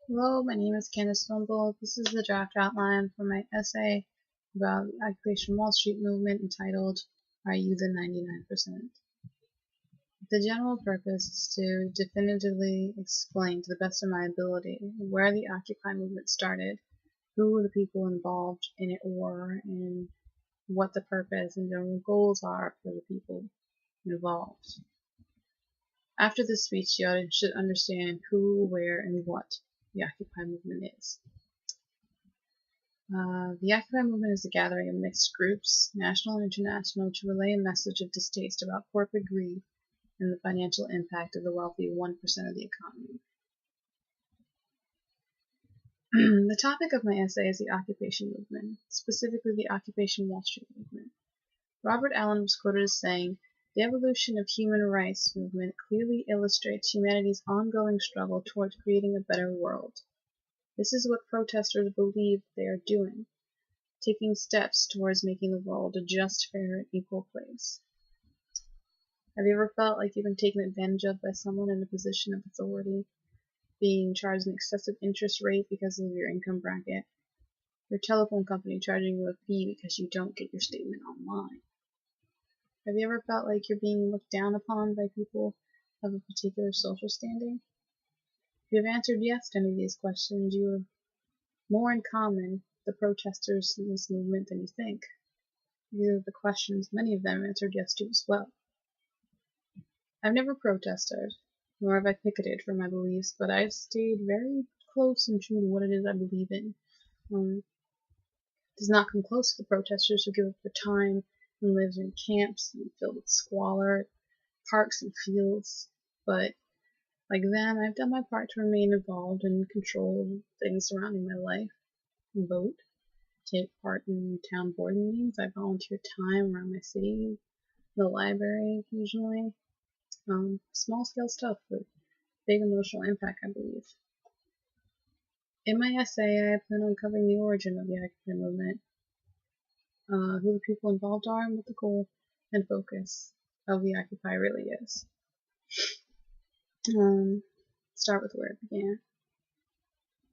Hello, my name is Candace Wimble. This is the draft outline for my essay about the Occupation Wall Street movement entitled, Are You the 99%? The general purpose is to definitively explain to the best of my ability where the Occupy movement started, who the people involved in it were, and what the purpose and general goals are for the people involved. After this speech, the audience should understand who, where, and what the Occupy movement is. The Occupy movement is a gathering of mixed groups, national and international, to relay a message of distaste about corporate greed and the financial impact of the wealthy 1% of the economy. The topic of my essay is the occupation movement, specifically the Occupation Wall Street movement. Robert Allen was quoted as saying, "The evolution of human rights movement clearly illustrates humanity's ongoing struggle towards creating a better world. This is what protesters believe they are doing, taking steps towards making the world a just, fair, and equal place." Have you ever felt like you've been taken advantage of by someone in a position of authority, being charged an excessive interest rate because of your income bracket, your telephone company charging you a fee because you don't get your statement online? Have you ever felt like you're being looked down upon by people of a particular social standing? If you have answered yes to any of these questions, you have more in common with the protesters in this movement than you think. These are the questions many of them answered yes to as well. I've never protested, nor have I picketed for my beliefs, but I've stayed very close and true to what it is I believe in. It does not come close to the protesters who give up their time and live in camps and filled with squalor, parks and fields, but like them, I've done my part to remain involved and control things surrounding my life, vote, take part in town board meetings. I volunteer time around my city, the library occasionally. Small scale stuff with big emotional impact, I believe. In my essay, I plan on covering the origin of the Occupy movement, who the people involved are, and what the goal and focus of the Occupy really is. Start with where it began.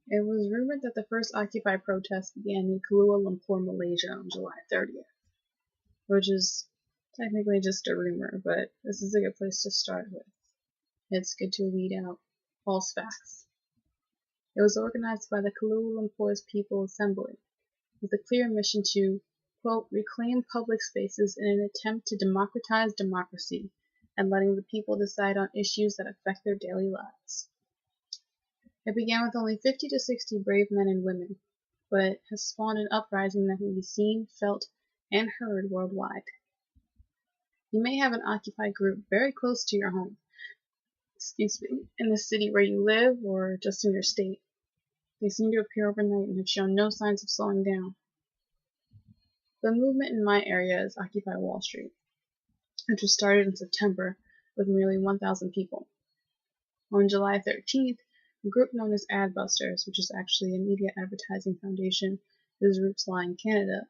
It was rumored that the first Occupy protest began in Kuala Lumpur, Malaysia on July 30th, which is technically just a rumor, but this is a good place to start with. It's good to weed out false facts. It was organized by the Kuala Lumpur's People Assembly, with a clear mission to, quote, reclaim public spaces in an attempt to democratize democracy and letting the people decide on issues that affect their daily lives. It began with only 50 to 60 brave men and women, but has spawned an uprising that can be seen, felt, and heard worldwide. You may have an Occupy group very close to your home, in the city where you live or just in your state. They seem to appear overnight and have shown no signs of slowing down. The movement in my area is Occupy Wall Street, which was started in September with nearly 1,000 people. On July 13th, a group known as Adbusters, which is actually a media advertising foundation whose roots lie in Canada,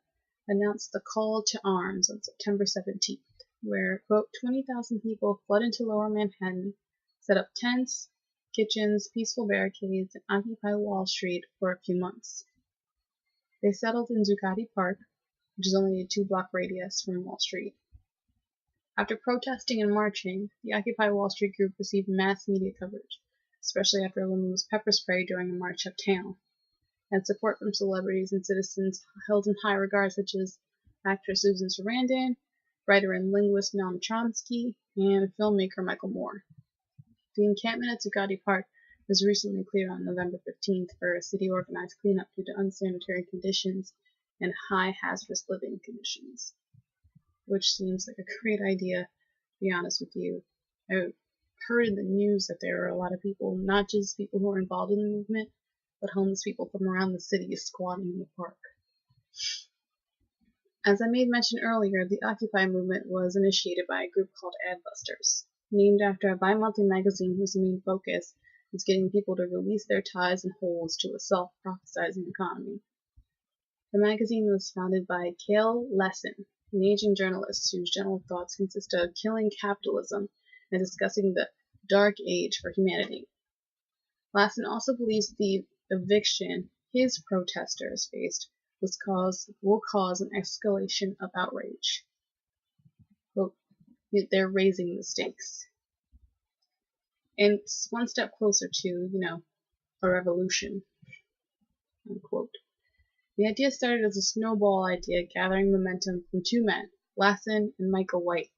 announced the call to arms on September 17th, where, quote, 20,000 people flood into Lower Manhattan, set up tents, kitchens, peaceful barricades, and occupy Wall Street for a few months. They settled in Zuccotti Park, which is only a 2-block radius from Wall Street. After protesting and marching, the Occupy Wall Street group received mass media coverage, especially after a woman was pepper sprayed during a march uptown, and support from celebrities and citizens held in high regard, such as actress Susan Sarandon, writer and linguist Noam Chomsky, and filmmaker Michael Moore. The encampment at Zuccotti Park was recently cleared on November 15th for a city-organized cleanup due to unsanitary conditions and high hazardous living conditions, which seems like a great idea, to be honest with you. I heard in the news that there are a lot of people, not just people who are involved in the movement, but homeless people from around the city squatting in the park. As I made mention earlier, the Occupy movement was initiated by a group called Adbusters, named after a bi-monthly magazine whose main focus is getting people to release their ties and holds to a self-prophesizing economy. The magazine was founded by Cale Lessin, an aging journalist whose general thoughts consist of killing capitalism and discussing the dark age for humanity. Lasson also believes the eviction his protesters faced will cause an escalation of outrage. Quote, they're raising the stakes. And it's one step closer to, a revolution, unquote. The idea started as a snowball idea gathering momentum from two men, Lassen and Michael White,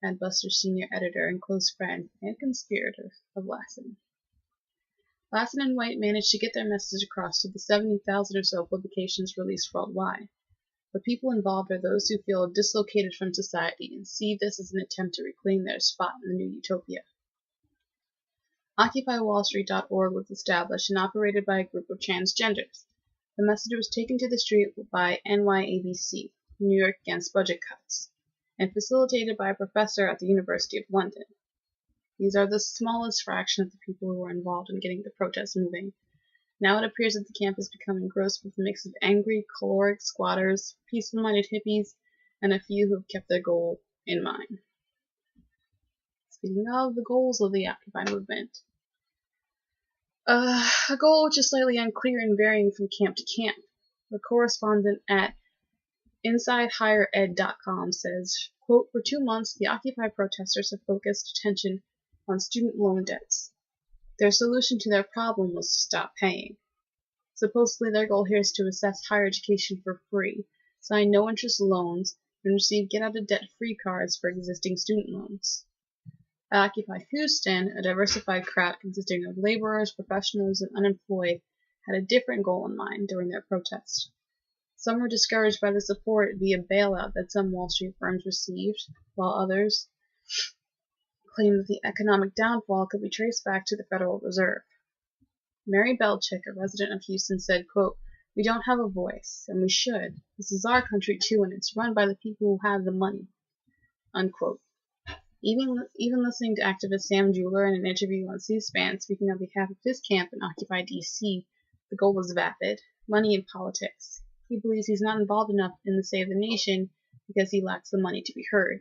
Adbuster's senior editor and close friend and conspirator of Lassen. Lassen and White managed to get their message across to the 70,000 or so publications released worldwide. The people involved are those who feel dislocated from society and see this as an attempt to reclaim their spot in the new utopia. OccupyWallStreet.org was established and operated by a group of transgenders. The message was taken to the street by NYABC, New York Against Budget Cuts, and facilitated by a professor at the University of London. These are the smallest fraction of the people who were involved in getting the protests moving. Now it appears that the camp has become engrossed with a mix of angry, caloric squatters, peaceful-minded hippies, and a few who have kept their goal in mind. Speaking of the goals of the Occupy movement, a goal which is slightly unclear and varying from camp to camp. The correspondent at InsideHigherEd.com says, quote, for 2 months, the Occupy protesters have focused attention on student loan debts. Their solution to their problem was to stop paying. Supposedly their goal here is to assess higher education for free, sign no-interest loans, and receive get-out-of-debt-free cards for existing student loans. At Occupy Houston, a diversified crowd consisting of laborers, professionals, and unemployed had a different goal in mind during their protest. Some were discouraged by the support via bailout that some Wall Street firms received, while others claimed that the economic downfall could be traced back to the Federal Reserve. Mary Belchick, a resident of Houston, said, quote, we don't have a voice, and we should. This is our country too, and it's run by the people who have the money, unquote. Even listening to activist Sam Jeweler in an interview on C-SPAN speaking on behalf of his camp in Occupy D.C., the goal was vapid, money and politics. He believes he's not involved enough in the Save the Nation because he lacks the money to be heard.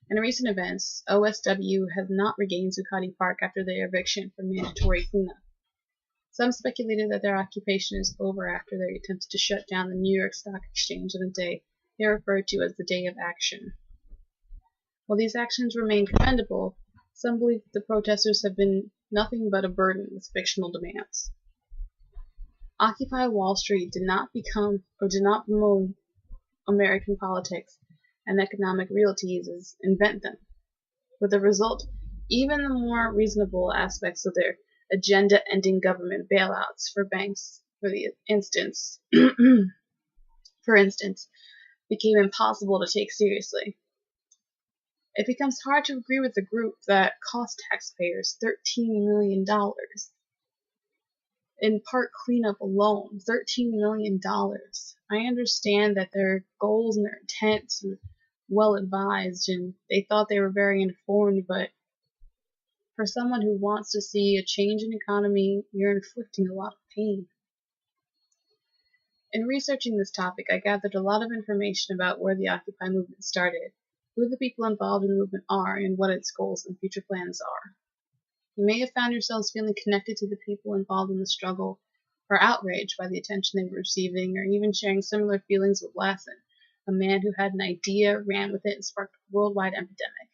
In recent events, OSW has not regained Zuccotti Park after their eviction for mandatory cleanup. Some speculated that their occupation is over after they attempted to shut down the New York Stock Exchange on a day they referred to as the Day of Action. While these actions remain commendable, some believe that the protesters have been nothing but a burden with fictional demands. Occupy Wall Street did not promote American politics and economic realities invent them. With the result, even the more reasonable aspects of their agenda-ending government bailouts for banks, for instance, became impossible to take seriously. It becomes hard to agree with the group that cost taxpayers $13 million. In part cleanup alone, $13 million. I understand that their goals and their intents were well advised and they thought they were very informed, but for someone who wants to see a change in economy, you're inflicting a lot of pain. In researching this topic, I gathered a lot of information about where the Occupy movement started, who the people involved in the movement are, and what its goals and future plans are. You may have found yourselves feeling connected to the people involved in the struggle, or outraged by the attention they were receiving, or even sharing similar feelings with Lassen, a man who had an idea, ran with it, and sparked a worldwide epidemic.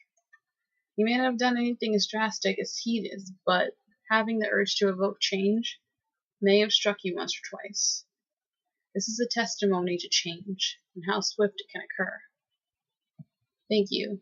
You may not have done anything as drastic as he did, but having the urge to evoke change may have struck you once or twice. This is a testimony to change, and how swift it can occur. Thank you.